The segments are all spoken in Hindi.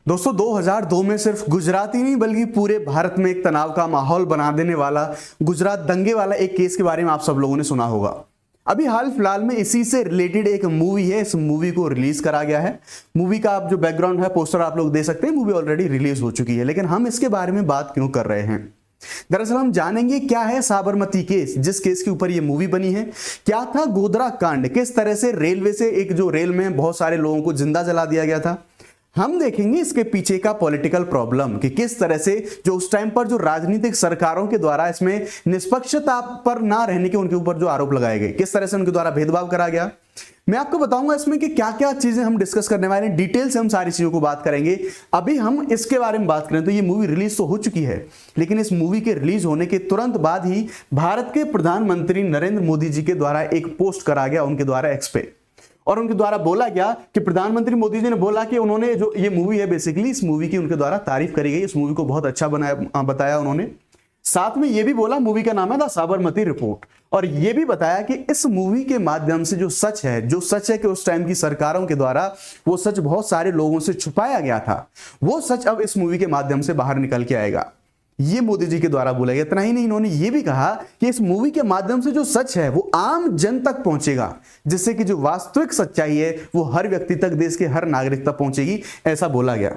दोस्तों 2002 में सिर्फ गुजरात ही नहीं बल्कि पूरे भारत में एक तनाव का माहौल बना देने वाला गुजरात दंगे वाला एक केस के बारे में आप सब लोगों ने सुना होगा। अभी हाल फिलहाल में इसी से रिलेटेड एक मूवी है, इस मूवी को रिलीज करा गया है। मूवी का आप जो बैकग्राउंड है, पोस्टर आप लोग दे सकते हैं, मूवी ऑलरेडी रिलीज हो चुकी है, लेकिन हम इसके बारे में बात क्यों कर रहे हैं? दरअसल हम जानेंगे क्या है साबरमती केस, जिस केस के ऊपर ये मूवी बनी है। क्या था गोधरा कांड, किस तरह से रेलवे से एक जो रेल में बहुत सारे लोगों को जिंदा जला दिया गया था। हम देखेंगे इसके पीछे का पॉलिटिकल प्रॉब्लम कि किस तरह से जो उस टाइम पर जो राजनीतिक सरकारों के द्वारा इसमें निष्पक्षता पर ना रहने के उनके ऊपर जो आरोप लगाए गए, किस तरह से उनके द्वारा भेदभाव करा गया। मैं आपको बताऊंगा इसमें कि क्या क्या चीजें हम डिस्कस करने वाले हैं, डिटेल से हम सारी चीजों को बात करेंगे। अभी हम इसके बारे में बात करें तो ये मूवी रिलीज तो हो चुकी है, लेकिन इस मूवी के रिलीज होने के तुरंत बाद ही भारत के प्रधानमंत्री नरेंद्र मोदी जी के द्वारा एक पोस्ट करा गया उनके द्वारा एक्स पे, और उनके द्वारा बोला गया कि प्रधानमंत्री मोदी जी ने बोला कि उन्होंने जो ये मूवी है बेसिकली इस मूवी की उनके द्वारा तारीफ करी गई, इस मूवी को बहुत अच्छा बताया उन्होंने। साथ में ये भी बोला, मूवी का नाम है द साबरमती रिपोर्ट, और ये भी बताया कि इस मूवी के माध्यम से जो सच है कि उस टाइम की सरकारों के द्वारा वो सच बहुत सारे लोगों से छुपाया गया था, वो सच अब इस मूवी के माध्यम से बाहर निकल के आएगा। ये मोदी जी के द्वारा बोला गया। इतना ही नहीं, इन्होंने ये भी कहा कि इस मूवी के माध्यम से जो सच है वो आम जन तक पहुंचेगा, जिससे कि जो वास्तविक सच्चाई है वो हर व्यक्ति तक, देश के हर नागरिक तक पहुंचेगी, ऐसा बोला गया।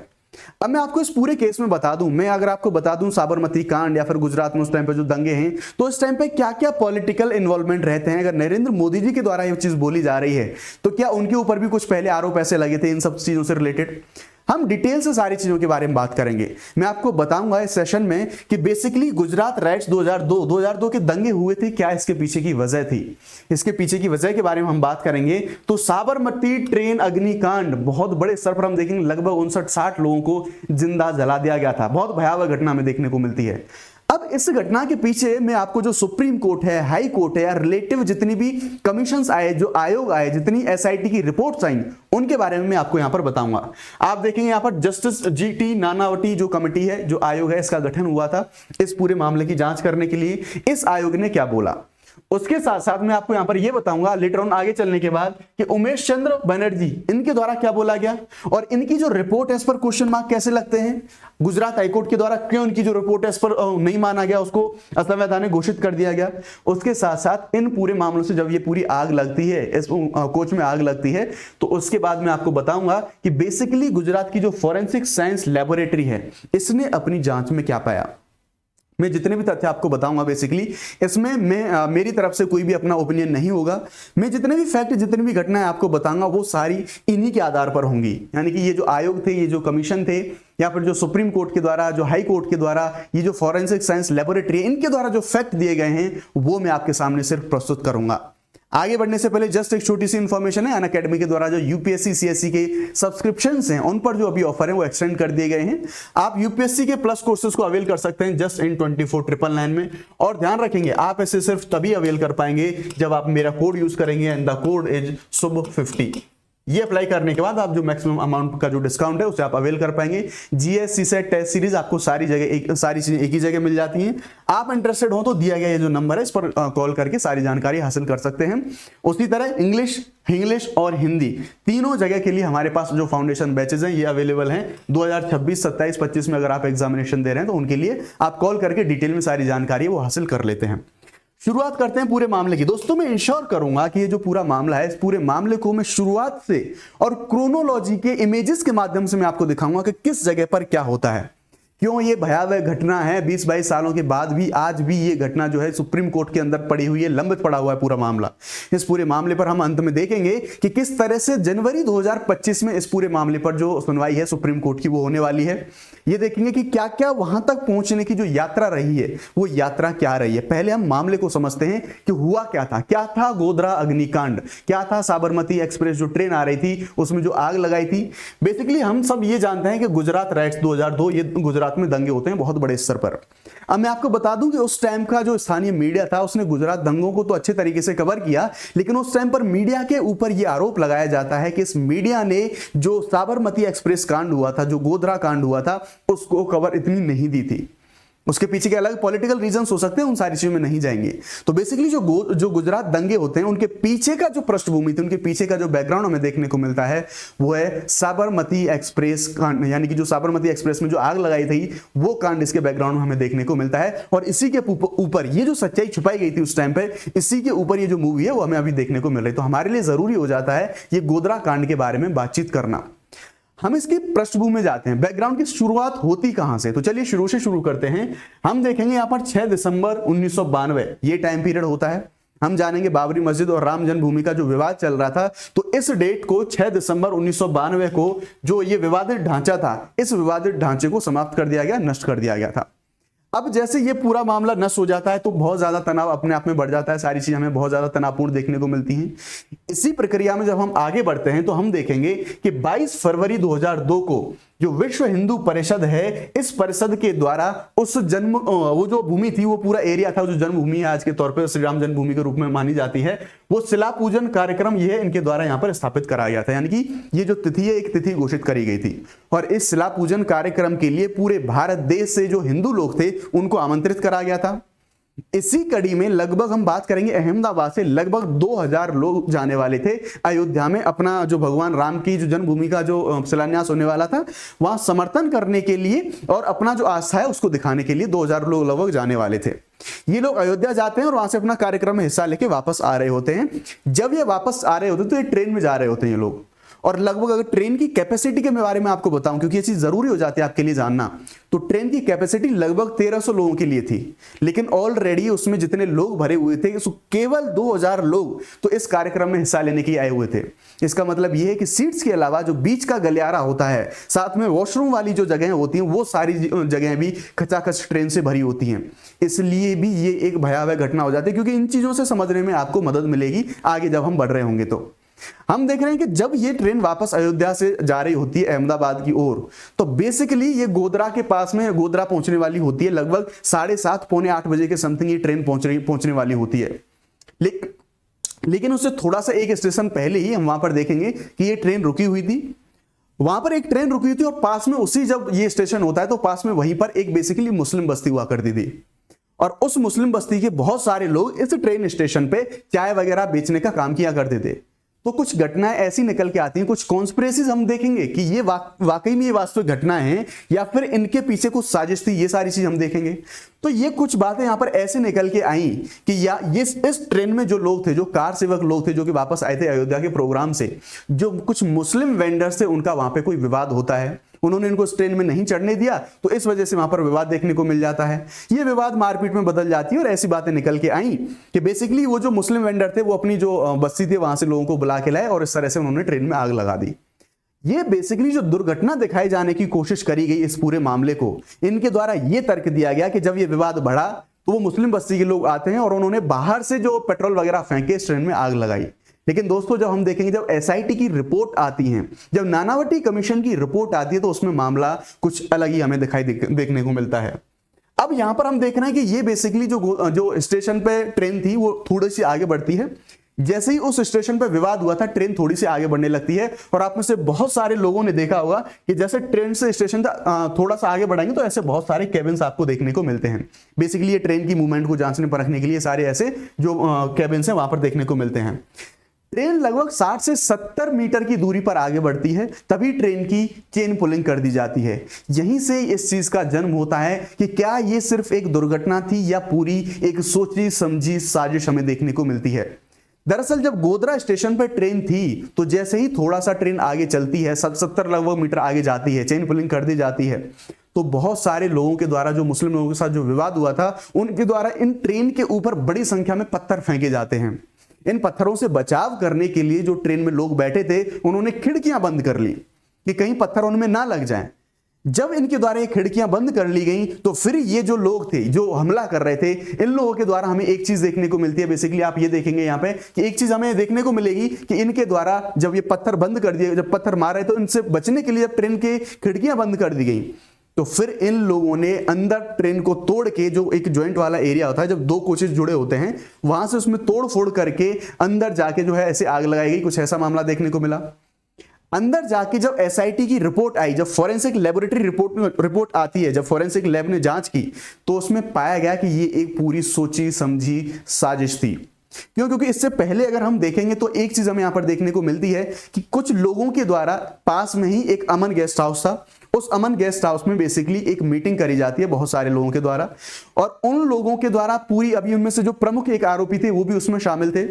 अब मैं आपको इस पूरे केस में बता दूं, मैं अगर आपको बता दूं साबरमती कांड या फिर गुजरात में उस टाइम पे जो दंगे हैं, तो इस टाइम पे क्या क्या पॉलिटिकल इन्वॉल्वमेंट रहते हैं। अगर नरेंद्र मोदी जी के द्वारा ये चीज बोली जा रही है तो क्या उनके ऊपर भी कुछ पहले आरोप ऐसे लगे थे इन सब चीजों से रिलेटेड? हम डिटेल से सारी चीजों के बारे में बात करेंगे। मैं आपको बताऊंगा इस सेशन में कि बेसिकली गुजरात राइट्स 2002 के दंगे हुए थे, क्या इसके पीछे की वजह थी। इसके पीछे की वजह के बारे में हम बात करेंगे। तो साबरमती ट्रेन अग्निकांड बहुत बड़े स्तर पर हम देखेंगे, लगभग 59-60 लोगों को जिंदा जला दिया गया था। बहुत भयावह घटना में देखने को मिलती है। अब इस घटना के पीछे मैं आपको जो सुप्रीम कोर्ट है, हाई कोर्ट है, या रिलेटिव जितनी भी कमीशंस आए, जो आयोग आए, जितनी एसआईटी की रिपोर्ट्स आई, उनके बारे में मैं आपको यहां पर बताऊंगा। आप देखेंगे यहां पर जस्टिस जीटी नानावटी जो कमेटी है, जो आयोग है, इसका गठन हुआ था इस पूरे मामले की जांच करने के लिए। इस आयोग ने क्या बोला, उसके साथ साथ मैं आपको यहां पर यह बताऊंगा लेटर ऑन आगे चलने के बाद कि उमेश चंद्र बनर्जी, इनके द्वारा क्या बोला गया, और इनकी जो रिपोर्ट है इस पर क्वेश्चन मार्क कैसे लगते हैं। गुजरात हाईकोर्ट के द्वारा क्यों इनकी जो रिपोर्ट है इस पर नहीं माना गया, उसको असंवैधानिक घोषित कर दिया गया। उसके साथ साथ इन पूरे मामलों से जब ये पूरी आग लगती है, इस कोच में आग लगती है, तो उसके बाद मैं आपको बताऊंगा कि बेसिकली गुजरात की जो फॉरेंसिक साइंस लेबोरेटरी है, इसने अपनी जांच में क्या पाया। मैं जितने भी तथ्य आपको बताऊंगा बेसिकली इसमें मेरी तरफ से कोई भी अपना ओपिनियन नहीं होगा। मैं जितने भी फैक्ट, जितनी भी घटनाएं आपको बताऊंगा वो सारी इन्हीं के आधार पर होंगी। यानी कि ये जो आयोग थे, ये जो कमीशन थे, या फिर जो सुप्रीम कोर्ट के द्वारा, जो हाई कोर्ट के द्वारा, ये जो फॉरेंसिक साइंस लेबोरेटरी, इनके द्वारा जो फैक्ट दिए गए हैं वो मैं आपके सामने सिर्फ प्रस्तुत करूंगा। आगे बढ़ने से पहले जस्ट एक छोटी सी इंफॉर्मेशन है, अनअकैडमी के द्वारा जो यूपीएससी सीएससी के सब्सक्रिप्शंस हैं उन पर जो अभी ऑफर है वो एक्सटेंड कर दिए गए हैं। आप यूपीएससी के प्लस कोर्सेज को अवेल कर सकते हैं जस्ट इन 24,999 में, और ध्यान रखेंगे आप इसे सिर्फ तभी अवेल कर पाएंगे जब आप मेरा कोड यूज करेंगे, एंड द कोड इज शुभ50। ये अप्लाई करने के बाद आप जो मैक्सिमम अमाउंट का जो डिस्काउंट है उसे आप अवेल कर पाएंगे। जीएस सीसेट टेस्ट सीरीज आपको सारी चीजें एक ही जगह मिल जाती हैं। आप इंटरेस्टेड हो तो दिया गया ये जो नंबर है इस पर कॉल करके सारी जानकारी हासिल कर सकते हैं। उसी तरह इंग्लिश और हिंदी तीनों जगह के लिए हमारे पास जो फाउंडेशन बैचेज हैं ये अवेलेबल हैं। 2026, 27, 25 में अगर आप एग्जामिनेशन दे रहे हैं तो उनके लिए आप कॉल करके डिटेल में सारी जानकारी वो हासिल कर लेते हैं। शुरुआत करते हैं पूरे मामले की। दोस्तों मैं इंश्योर करूंगा कि ये जो पूरा मामला है, इस पूरे मामले को मैं शुरुआत से और क्रोनोलॉजी के इमेजेस के माध्यम से मैं आपको दिखाऊंगा कि किस जगह पर क्या होता है, क्यों ये भयावह घटना है। 20-22 सालों के बाद भी आज भी ये घटना जो है सुप्रीम कोर्ट के अंदर पड़ी हुई है, लंबित पड़ा हुआ है पूरा मामला। इस पूरे मामले पर हम अंत में देखेंगे कि किस तरह से जनवरी 2025 में इस पूरे मामले पर जो सुनवाई है सुप्रीम कोर्ट की वो होने वाली है। ये देखेंगे कि क्या क्या वहां तक पहुंचने की जो यात्रा रही है वो यात्रा क्या रही है। पहले हम मामले को समझते हैं कि हुआ क्या था गोधरा अग्निकांड, क्या था साबरमती एक्सप्रेस जो ट्रेन आ रही थी उसमें जो आग लगाई थी। बेसिकली हम सब ये जानते हैं कि गुजरात राइट्स 2002 ये गुजरात में दंगे होते हैं बहुत बड़े स्तर पर। अब मैं आपको बता दूं कि उस टाइम का जो स्थानीय मीडिया था उसने गुजरात दंगों को तो अच्छे तरीके से कवर किया, लेकिन उस टाइम पर मीडिया के ऊपर यह आरोप लगाया जाता है कि इस मीडिया ने जो साबरमती एक्सप्रेस कांड हुआ था, जो गोधरा कांड हुआ था, उसको कवर इतनी नहीं दी थी। उसके पीछे के अलग पॉलिटिकल रीजंस हो सकते हैं, उन सारी चीजों में नहीं जाएंगे। तो बेसिकली जो गुजरात दंगे होते हैं उनके पीछे का जो पृष्ठभूमि थी, उनके पीछे का जो बैकग्राउंड हमें देखने को मिलता है वो है साबरमती एक्सप्रेस कांड, यानी कि जो साबरमती एक्सप्रेस में जो आग लगाई थी वो कांड इसके बैकग्राउंड में हमें देखने को मिलता है। और इसी के ऊपर ये जो सच्चाई छुपाई गई थी उस टाइम पे, इसी के ऊपर ये जो मूवी है वो हमें अभी देखने को मिल रही है। तो हमारे लिए जरूरी हो जाता है ये गोधरा कांड के बारे में बातचीत करना। हम इसकी पृष्ठभूमि में जाते हैं, बैकग्राउंड की शुरुआत होती कहां से, तो चलिए शुरू से शुरू करते हैं। हम देखेंगे यहां पर 6 दिसंबर 1992 ये टाइम पीरियड होता है। हम जानेंगे बाबरी मस्जिद और राम जन्मभूमि का जो विवाद चल रहा था, तो इस डेट को 6 दिसंबर 1992 को जो ये विवादित ढांचा था, इस विवादित ढांचे को समाप्त कर दिया गया, नष्ट कर दिया गया था। अब जैसे ये पूरा मामला नष्ट हो जाता है तो बहुत ज्यादा तनाव अपने आप में बढ़ जाता है, सारी चीजें हमें बहुत ज्यादा तनावपूर्ण देखने को मिलती हैं। इसी प्रक्रिया में जब हम आगे बढ़ते हैं तो हम देखेंगे कि 22 फरवरी 2002 को जो विश्व हिंदू परिषद है, इस परिषद के द्वारा उस वो जो भूमि थी, वो पूरा एरिया था, जो जन्मभूमि है आज के तौर पर श्री राम जन्मभूमि के रूप में मानी जाती है, वो शिला पूजन कार्यक्रम ये इनके द्वारा यहाँ पर स्थापित कराया गया था। यानी कि ये जो तिथि है एक तिथि घोषित करी गई थी और इस शिला पूजन कार्यक्रम के लिए पूरे भारत देश से जो हिंदू लोग थे उनको आमंत्रित करा गया था। इसी कड़ी में लगभग हम बात करेंगे अहमदाबाद से लगभग 2000 लोग जाने वाले थे अयोध्या में, अपना जो भगवान राम की जो जन्मभूमि का जो शिलान्यास होने वाला था वहां समर्थन करने के लिए और अपना जो आस्था है उसको दिखाने के लिए 2000 लोग लगभग जाने वाले थे। ये लोग अयोध्या जाते हैं और वहां से अपना कार्यक्रम में हिस्सा लेके वापस आ रहे होते हैं। जब ये वापस आ रहे होते हैं तो ये ट्रेन में जा रहे होते हैं ये लोग, और लगभग अगर ट्रेन की कैपेसिटी के बारे में आपको बताऊं क्योंकि ये चीज जरूरी हो जाती है आपके लिए जानना, तो ट्रेन की कैपेसिटी लगभग 1300 लोगों के लिए थी, लेकिन ऑलरेडी उसमें जितने लोग भरे हुए थे केवल 2000 लोग तो इस कार्यक्रम में हिस्सा लेने के लिए आए हुए थे। इसका मतलब यह है कि सीट्स के अलावा जो बीच का गलियारा होता है, साथ में वॉशरूम वाली जो जगह होती हैं, वो सारी जगह भी खचाखच ट्रेन से भरी होती हैं। इसलिए भी ये एक भयावह घटना हो जाती है, क्योंकि इन चीजों से समझने में आपको मदद मिलेगी आगे जब हम बढ़ रहे होंगे। तो हम देख रहे हैं कि जब ये ट्रेन वापस अयोध्या से जा रही होती है अहमदाबाद की ओर, तो बेसिकली ये गोधरा के पास में गोधरा पहुंचने वाली होती है। लगभग 7:30 पौने 8 बजे के समथिंग ये ट्रेन पहुंचने वाली होती है। लेकिन उससे थोड़ा सा एक स्टेशन पहले ही हम वहां पर देखेंगे कि ये ट्रेन रुकी हुई थी। वहां पर एक ट्रेन रुकी हुई थी और पास में उसी जब ये स्टेशन होता है तो पास में वहीं पर एक बेसिकली मुस्लिम बस्ती हुआ करती थी, और उस मुस्लिम बस्ती के बहुत सारे लोग इस ट्रेन स्टेशन पे चाय वगैरह बेचने का काम किया करते थे। तो कुछ घटनाएं ऐसी निकल के आती हैं, कुछ कॉन्स्पिरेसीज हम देखेंगे कि ये वाकई में ये वास्तविक घटनाएं हैं या फिर इनके पीछे कुछ साजिश थी, ये सारी चीज हम देखेंगे। तो ये कुछ बातें यहां पर ऐसे निकल के आई कि या ये इस ट्रेन में जो लोग थे, जो कार सेवक लोग थे जो कि वापस आए थे अयोध्या के प्रोग्राम से, जो कुछ मुस्लिम वेंडर्स थे उनका वहां पे कोई विवाद होता है, उन्होंने इनको इस ट्रेन में नहीं चढ़ने दिया, तो इस वजह से वहां पर विवाद देखने को मिल जाता है। ये विवाद मारपीट में बदल जाती है और ऐसी बातें निकल के आई कि बेसिकली वो जो मुस्लिम वेंडर थे वो अपनी जो बस्ती थी वहां से लोगों को बुला के लाए और इस तरह से उन्होंने ट्रेन में आग लगा दी। ये बेसिकली जो दुर्घटना दिखाई जाने की कोशिश करी गई इस पूरे मामले को, इनके द्वारा ये तर्क दिया गया कि जब ये विवाद बढ़ा तो वो मुस्लिम बस्ती के लोग आते हैं और उन्होंने बाहर से जो पेट्रोल वगैरह फेंके इस ट्रेन में आग लगाई। लेकिन दोस्तों जब हम देखेंगे, जब एसआईटी की रिपोर्ट आती है, जब नानावटी कमीशन की रिपोर्ट आती है, तो उसमें मामला कुछ अलग ही हमें देखने को मिलता है। अब यहां पर हम देख रहे हैं कि ये बेसिकली जो स्टेशन पे ट्रेन थी वो थोड़ी सी आगे बढ़ती है। जैसे ही उस स्टेशन पे विवाद हुआ था, ट्रेन थोड़ी सी आगे बढ़ने लगती है और आप में से बहुत सारे लोगों ने देखा होगा कि जैसे ट्रेन से स्टेशन थोड़ा सा आगे बढ़ेंगे तो ऐसे बहुत सारे केबिन्स आपको देखने को मिलते हैं। बेसिकली ये ट्रेन की मूवमेंट को जांचने परखने के लिए सारे ऐसे जो केबिन्स हैं वहां पर देखने को मिलते हैं। ट्रेन लगभग 60 से 70 मीटर की दूरी पर आगे बढ़ती है, तभी ट्रेन की चेन पुलिंग कर दी जाती है। यहीं से इस चीज का जन्म होता है कि क्या ये सिर्फ एक दुर्घटना थी या पूरी एक सोची समझी साजिश हमें देखने को मिलती है। दरअसल जब गोधरा स्टेशन पर ट्रेन थी तो जैसे ही थोड़ा सा ट्रेन आगे चलती है, 70 लगभग मीटर आगे जाती है, चेन पुलिंग कर दी जाती है, तो बहुत सारे लोगों के द्वारा, जो मुस्लिम लोगों के साथ जो विवाद हुआ था, उनके द्वारा इन ट्रेन के ऊपर बड़ी संख्या में पत्थर फेंके जाते हैं। इन पत्थरों से बचाव करने के लिए जो ट्रेन में लोग बैठे थे उन्होंने खिड़कियां बंद कर ली कि कहीं पत्थर उनमें ना लग जाएं। जब इनके द्वारा ये खिड़कियां बंद कर ली गई तो फिर ये जो लोग थे जो हमला कर रहे थे, इन लोगों के द्वारा हमें एक चीज देखने को मिलती है। बेसिकली आप ये देखेंगे यहाँ पे कि एक चीज हमें देखने को मिलेगी कि इनके द्वारा जब ये पत्थर बंद कर दिए, जब पत्थर मार रहे तो इनसे बचने के लिए जब ट्रेन के खिड़कियां बंद कर दी गई तो फिर इन लोगों ने अंदर ट्रेन को तोड़ के, जो एक जॉइंट वाला एरिया होता है जब दो कोचेस जुड़े होते हैं, वहां से उसमें तोड़ फोड़ करके अंदर जाके जो है ऐसे आग लगाई गई। कुछ ऐसा मामला देखने को मिला। अंदर जाके जब एसआईटी की रिपोर्ट आई, जब फॉरेंसिक लेबोरेटरी रिपोर्ट आती है, जब फॉरेंसिक लैब ने जांच की, तो उसमें पाया गया कि ये एक पूरी सोची समझी साजिश थी। क्यों? क्योंकि इससे पहले अगर हम देखेंगे तो एक चीज हमें यहां पर देखने को मिलती है कि कुछ लोगों के द्वारा पास में ही एक अमन गेस्ट हाउस था, उस अमन गेस्ट हाउस में बेसिकली एक मीटिंग करी जाती है बहुत सारे लोगों के द्वारा, और उन लोगों के द्वारा पूरी, अभी उनमें से जो प्रमुख एक आरोपी थे वो भी उसमें शामिल थे,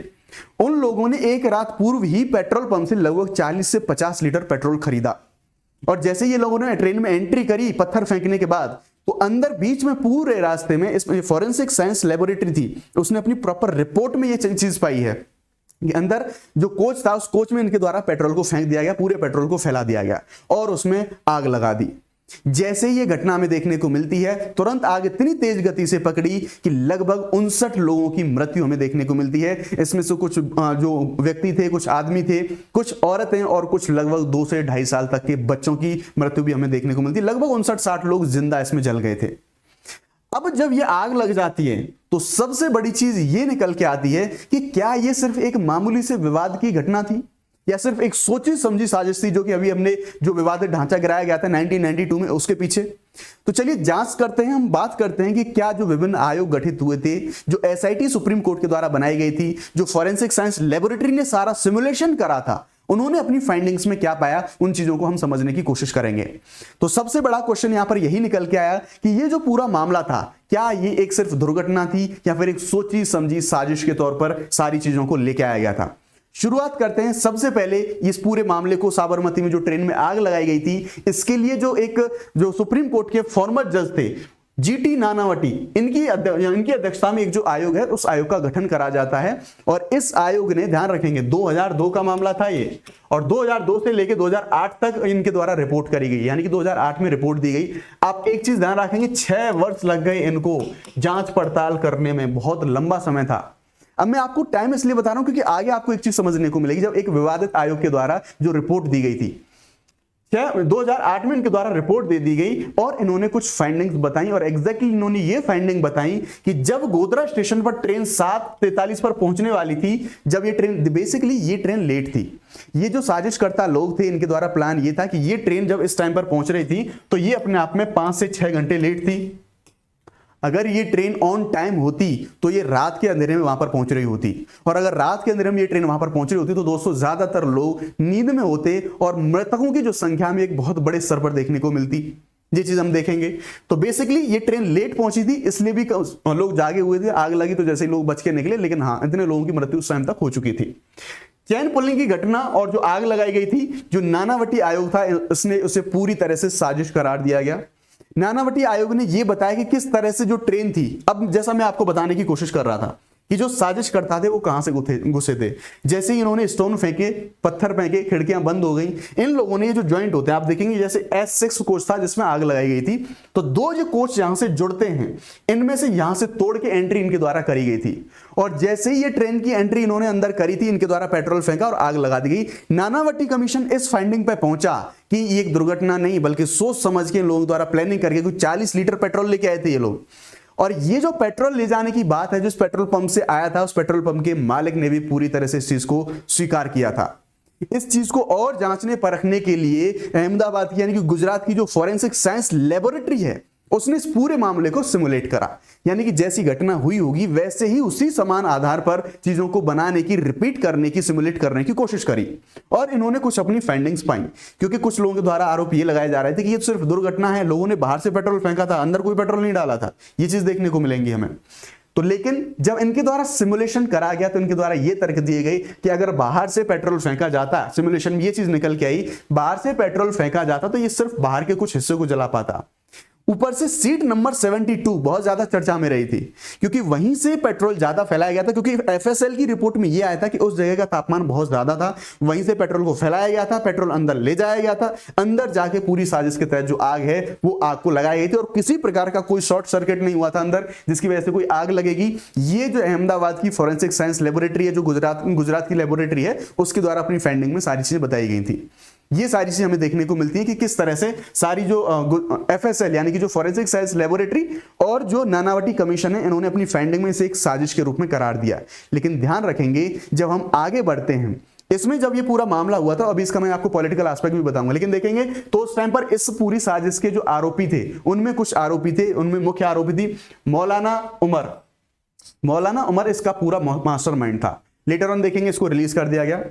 उन लोगों ने एक रात पूर्व ही पेट्रोल पंप से लगभग 40 से 50 लीटर पेट्रोल खरीदा। और जैसे ये लोगों ने ट्रेन में एंट्री करी पत्थर फेंकने के बाद, तो अंदर बीच में पूरे रास्ते में इसमें फॉरेंसिक साइंस लेबोरेटरी थी, उसने अपनी प्रॉपर रिपोर्ट में ये चीज पाई है कि अंदर जो कोच था, उस कोच में इनके द्वारा पेट्रोल को फेंक दिया गया, पूरे पेट्रोल को फैला दिया गया और उसमें आग लगा दी। जैसे ये घटना में देखने को मिलती है, तुरंत आग इतनी तेज गति से पकड़ी कि लगभग 59 लोगों की मृत्यु हमें देखने को मिलती है। इसमें से कुछ जो व्यक्ति थे, कुछ आदमी थे, कुछ औरतें और कुछ लगभग 2 से 2.5 साल तक के बच्चों की मृत्यु भी हमें देखने को मिलती है। लगभग 59-60 लोग जिंदा इसमें जल गए थे। अब जब ये आग लग जाती है तो सबसे बड़ी चीज ये निकल के आती है कि क्या ये सिर्फ एक मामूली से विवाद की घटना थी या सिर्फ एक सोची समझी साजिश थी, जो कि अभी हमने जो विवादित ढांचा गिराया गया था 1992 में, उसके पीछे। तो चलिए जांच करते हैं, हम बात करते हैं कि क्या जो विभिन्न आयोग गठित हुए थे, जो एसआईटी सुप्रीम कोर्ट के द्वारा बनाई गई थी, जो फॉरेंसिक साइंस लेबोरेटरी ने सारा सिमुलेशन करा था, उन्होंने अपनी फाइंडिंग्स में क्या पाया, उन चीजों को हम समझने की कोशिश करेंगे। तो सबसे बड़ा क्वेश्चन यहां पर यही निकल के आया कि ये जो पूरा मामला था, क्या ये एक सिर्फ दुर्घटना थी या फिर एक सोची समझी साजिश के तौर पर सारी चीजों को लेके आया गया था। शुरुआत करते हैं। सबसे पहले इस पूरे मामले को, साबरमती में जो ट्रेन में आग लगाई गई थी, इसके लिए जो सुप्रीम कोर्ट के फॉर्मर जज थे जीटी नानावटी, इनकी अध्यक्षता में एक जो आयोग है, उस आयोग का गठन करा जाता है। और इस आयोग ने, ध्यान रखेंगे 2002 का मामला था ये, और 2002 से लेकर 2008 तक इनके द्वारा रिपोर्ट करी गई, यानी कि 2008 में रिपोर्ट दी गई। आप एक चीज ध्यान रखेंगे, 6 वर्ष लग गए इनको जांच पड़ताल करने में, बहुत लंबा समय था। अब मैं आपको टाइम इसलिए बता रहा हूं क्योंकि आगे आपको एक चीज समझने को मिलेगी। जब एक विवादित आयोग के द्वारा जो रिपोर्ट दी गई थी 2008 में, इनके द्वारा रिपोर्ट दे दी गई और इन्होंने कुछ फाइंडिंग्स बताई, और एग्जैक्टली इन्होंने ये फाइंडिंग बताई कि जब गोधरा स्टेशन पर ट्रेन 7:43 पर पहुंचने वाली थी, जब ये ट्रेन, बेसिकली ये ट्रेन लेट थी। ये जो साजिशकर्ता लोग थे, इनके द्वारा प्लान ये था कि ये ट्रेन जब इस टाइम पर पहुंच रही थी तो ये अपने आप में 5 से 6 घंटे लेट थी। अगर ये ट्रेन ऑन टाइम होती तो ये रात के अंधेरे में वहां पर पहुंच रही होती, और अगर रात के अंधेरे में ये ट्रेन वहां पर पहुंच रही होती तो दोस्तों ज्यादातर लोग नींद में होते और मृतकों की जो संख्या में एक बहुत बड़े स्तर पर देखने को मिलती। ये चीज हम देखेंगे। तो बेसिकली ये ट्रेन लेट पहुंची थी, इसलिए भी लोग जागे हुए थे। आग लगी तो जैसे ही लोग बच के निकले, लेकिन हाँ, इतने लोगों की मृत्यु उस टाइम तक हो चुकी थी। चैन पुलिंग की घटना और जो आग लगाई गई थी, जो नानावटी आयोग था, उसने उसे पूरी तरह से साजिश करार दिया गया। नानावटी आयोग ने यह बताया कि किस तरह से जो ट्रेन थी, अब जैसा मैं आपको बताने की कोशिश कर रहा था कि जो साजिश करता थे वो कहां से घुसे थे। जैसे ही इन्होंने स्टोन फेंके, पत्थर फेंके, खिड़कियां बंद हो गई, इन लोगों ने ये जो जॉइंट होते हैं, आप देखेंगे जैसे S6 कोच था जिसमें आग लगाई गई थी, तो 2 जो कोच यहां से जुड़ते हैं, इनमें से यहां से तोड़ के एंट्री इनके द्वारा करी गई थी। और जैसे ही ये ट्रेन की एंट्री इन्होंने अंदर करी थी, इनके द्वारा पेट्रोल फेंका और आग लगा दी गई। नानावटी कमीशन इस फाइंडिंग पर पहुंचा कि ये एक दुर्घटना नहीं, बल्कि सोच समझ के लोगों द्वारा प्लानिंग करके कुछ 40 लीटर पेट्रोल लेके आए थे ये लोग। और ये जो पेट्रोल ले जाने की बात है, जिस पेट्रोल पंप से आया था, उस पेट्रोल पंप के मालिक ने भी पूरी तरह से इस चीज को स्वीकार किया था। इस चीज को और जांचने परखने के लिए अहमदाबाद की, यानी कि गुजरात की जो फॉरेंसिक साइंस लेबोरेटरी है, उसने इस पूरे मामले को सिमुलेट करा। यानी कि जैसी घटना हुई होगी वैसे ही उसी समान आधार पर चीजों को बनाने की, रिपीट करने की, सिमुलेट करने की कोशिश करी। और इन्होंने कुछ अपनी फाइंडिंग्स पाई, क्योंकि कुछ लोगों के द्वारा आरोप ये लगाए जा रहे थे कि ये तो सिर्फ दुर्घटना है, लोगों ने बाहर से पेट्रोल फेंका था, अंदर कोई पेट्रोल नहीं डाला था। ये चीज देखने को मिलेंगी हमें। तो लेकिन जब इनके द्वारा सिमुलेशन करा गया तो इनके द्वारा ये तर्क दिए गए कि अगर बाहर से पेट्रोल फेंका जाता, सिमुलेशन में ये चीज निकल के आई, बाहर से पेट्रोल फेंका जाता तो ये सिर्फ बाहर के कुछ हिस्से को जला पाता। ऊपर से सीट नंबर 72 बहुत ज्यादा चर्चा में रही थी, क्योंकि वहीं से पेट्रोल ज्यादा फैलाया गया था, क्योंकि एफएसएल की रिपोर्ट में यह आया था कि उस जगह का तापमान बहुत ज्यादा था, वहीं से पेट्रोल को फैलाया गया था, पेट्रोल अंदर ले जाया गया था, अंदर जाके पूरी साजिश के तहत जो आग है वो आग को लगाई गई थी, और किसी प्रकार का कोई शॉर्ट सर्किट नहीं हुआ था अंदर जिसकी वजह से कोई आग लगेगी। ये जो अहमदाबाद की फॉरेंसिक साइंस लेबोरेटरी है, जो गुजरात की लेबोरेटरी है, उसके द्वारा अपनी फाइंडिंग में सारी चीजें बताई गई थी। ये सारी चीजें हमें देखने को मिलती है कि किस तरह से सारी जो एफएसएल यानी कि जो फॉरेंसिक साइंस लेबोरेटरी और जो नानावटी कमीशन है, इन्होंने अपनी फाइंडिंग में इसे एक साजिश के रूप में करार दिया। लेकिन ध्यान रखेंगे, जब हम आगे बढ़ते हैं इसमें जब ये पूरा मामला हुआ था, अभी इसका मैं आपको पॉलिटिकल एस्पेक्ट भी बताऊंगा, लेकिन देखेंगे तो उस टाइम पर इस पूरी साजिश के जो आरोपी थे उनमें कुछ आरोपी थे, उनमें मुख्य आरोपी थी मौलाना उमर। मौलाना उमर इसका पूरा मास्टरमाइंड था। लेटर ऑन देखेंगे इसको रिलीज कर दिया गया।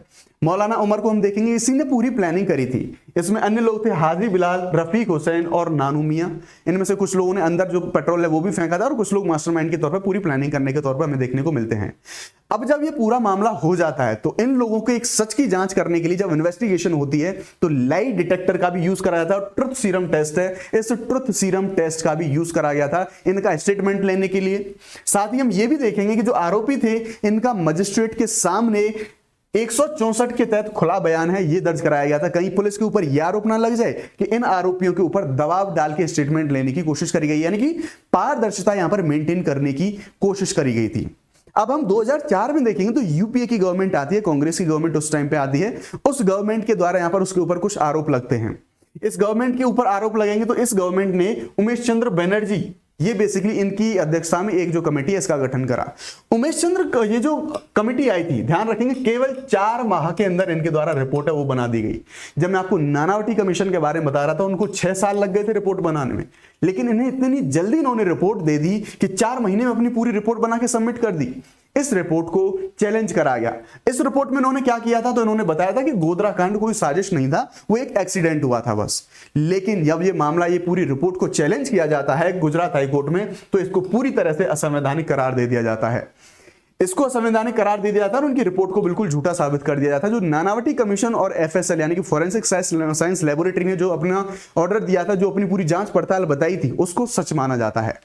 मौलाना उमर को हम देखेंगे इसी ने पूरी प्लानिंग करी थी। इसमें अन्य लोग थे हाजी बिलाल, रफीक हुसैन और नानू मियां। इनमें से कुछ लोगों ने अंदर जो पेट्रोल है वो भी फेंका था और कुछ लोग मास्टरमाइंड के तौर पर पूरी प्लानिंग करने के तौर पर हमें देखने को मिलते हैं। अब जब ये पूरा मामला हो जाता है तो इन लोगों के एक सच की जांच करने के लिए जब इन्वेस्टिगेशन होती है तो लाई डिटेक्टर का भी यूज करा जाता है और ट्रुथ सीरम टेस्ट है, इस ट्रुथ सीरम टेस्ट का भी यूज करा गया था इनका स्टेटमेंट लेने के लिए। साथ ही हम ये भी देखेंगे कि जो आरोपी थे इनका मजिस्ट्रेट के सामने 164 के तहत खुला बयान है ये दर्ज कराया गया था। कहीं पुलिस के ऊपर यह आरोप ना लग जाए कि इन आरोपियों के ऊपर दबाव डाल के स्टेटमेंट लेने की कोशिश करी गई, यानी कि पारदर्शिता यहां पर मेंटेन करने की कोशिश करी गई थी। अब हम 2004 में देखेंगे तो यूपीए की गवर्नमेंट आती है, कांग्रेस की गवर्नमेंट उस टाइम पे आती है। उस गवर्नमेंट के द्वारा यहां पर उसके ऊपर कुछ आरोप लगते हैं। इस गवर्नमेंट के ऊपर आरोप लगेंगे तो इस गवर्नमेंट ने उमेश चंद्र बनर्जी, ये बेसिकली इनकी अध्यक्षता में एक जो कमेटी है इसका गठन करा। उमेश चंद्र ये जो कमेटी आई थी, ध्यान रखेंगे केवल 4 माह के अंदर इनके द्वारा रिपोर्ट है वो बना दी गई। जब मैं आपको नानावटी कमीशन के बारे में बता रहा था उनको 6 साल लग गए थे रिपोर्ट बनाने में, लेकिन इन्हें इतनी जल्दी इन्होंने रिपोर्ट दे दी कि 4 महीने में अपनी पूरी रिपोर्ट बना के सबमिट कर दी। इस रिपोर्ट को चैलेंज करा गया। इस रिपोर्ट में इन्होंने क्या किया था, तो इन्होंने बताया था कि गोधरा कांड कोई साजिश नहीं था, वो एक एक्सीडेंट हुआ था बस। लेकिन जब ये मामला, ये पूरी रिपोर्ट को चैलेंज किया जाता है गुजरात हाईकोर्ट में, तो इसको पूरी तरह से असंवैधानिक करार दे दिया जाता है। इसको असंवैधानिक करार दे दिया जाता है और उनकी रिपोर्ट को बिल्कुल झूठा साबित कर दिया जाता है। जो नानावटी कमीशन और एफएसएल यानी कि फॉरेंसिक साइंस लेबोरेटरी ने जो अपना ऑर्डर दिया था, जो अपनी पूरी जांच पड़ताल बताई थी, उसको सच माना जाता है।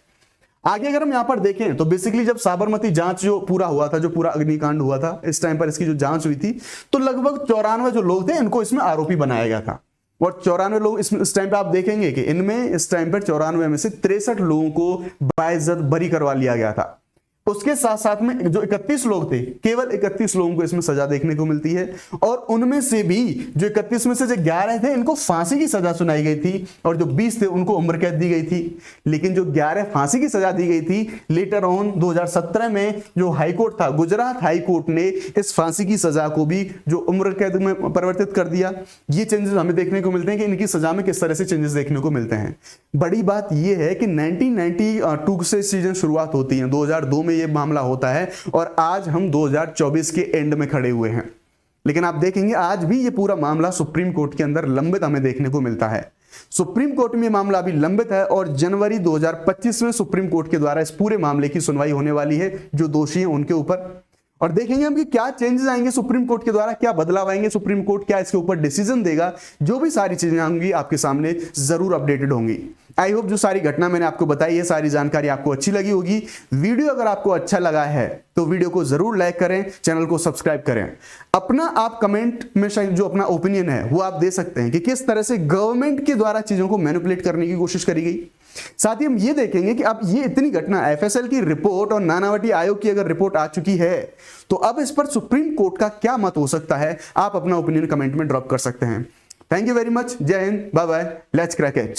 आगे अगर हम यहां पर देखें तो बेसिकली जब साबरमती जांच जो पूरा हुआ था, जो पूरा अग्निकांड हुआ था, इस टाइम पर इसकी जो जांच हुई थी तो लगभग 94 जो लोग थे इनको इसमें आरोपी बनाया गया था। और 94 लोग इस टाइम पे आप देखेंगे कि इनमें इस टाइम पर 94 में से 63 लोगों को बाइज्जत बरी करवा लिया गया था। उसके साथ साथ में जो 31 लोग थे, केवल 31 लोगों को इसमें सजा देखने को मिलती है। और उनमें से भी जो 31 में से जो 11 थे इनको फांसी की सजा सुनाई गई थी और जो 20 थे उनको उम्र कैद दी गई थी। लेकिन जो 11 फांसी की सजा दी गई थी, लेटर ऑन 2017 में जो हाईकोर्ट था, गुजरात हाईकोर्ट ने इस फांसी की सजा को भी जो उम्र कैद में परिवर्तित कर दिया। ये चेंजेस हमें देखने को मिलते हैं कि इनकी सजा में किस तरह से चेंजेस देखने को मिलते हैं। बड़ी बात यह है कि 1992 से सीजन शुरुआत होती है, 2002 में ये मामला होता है और आज हम 2024 के एंड में खड़े हुए हैं। लेकिन आप देखेंगे आज भी ये पूरा मामला सुप्रीम कोर्ट के अंदर लंबित हमें देखने को मिलता है। सुप्रीम कोर्ट में मामला अभी लंबित है और जनवरी 2025 में सुप्रीम कोर्ट के द्वारा इस पूरे मामले की सुनवाई होने वाली है जो दोषी हैं उनके ऊपर। और देखेंगे हम कि क्या चेंजेस आएंगे सुप्रीम कोर्ट के द्वारा, क्या बदलाव आएंगे, सुप्रीम कोर्ट क्या इसके ऊपर डिसीजन देगा। जो भी सारी चीजें आएंगी आपके सामने जरूर अपडेटेड होंगी। आई होप जो सारी घटना मैंने आपको बताई है, सारी जानकारी आपको अच्छी लगी होगी। वीडियो अगर आपको अच्छा लगा है तो वीडियो को जरूर लाइक करें, चैनल को सब्सक्राइब करें। अपना आप कमेंट में जो अपना ओपिनियन है वो आप दे सकते हैं कि किस तरह से गवर्नमेंट के द्वारा चीजों को मैनिपुलेट करने की कोशिश करी गई। साथ ही हम ये देखेंगे कि अब ये इतनी घटना, एफएसएल की रिपोर्ट और नानावटी आयोग की अगर रिपोर्ट आ चुकी है तो अब इस पर सुप्रीम कोर्ट का क्या मत हो सकता है। आप अपना ओपिनियन कमेंट में ड्रॉप कर सकते हैं। Thank you very much. जय Hind, bye bye, let's crack it.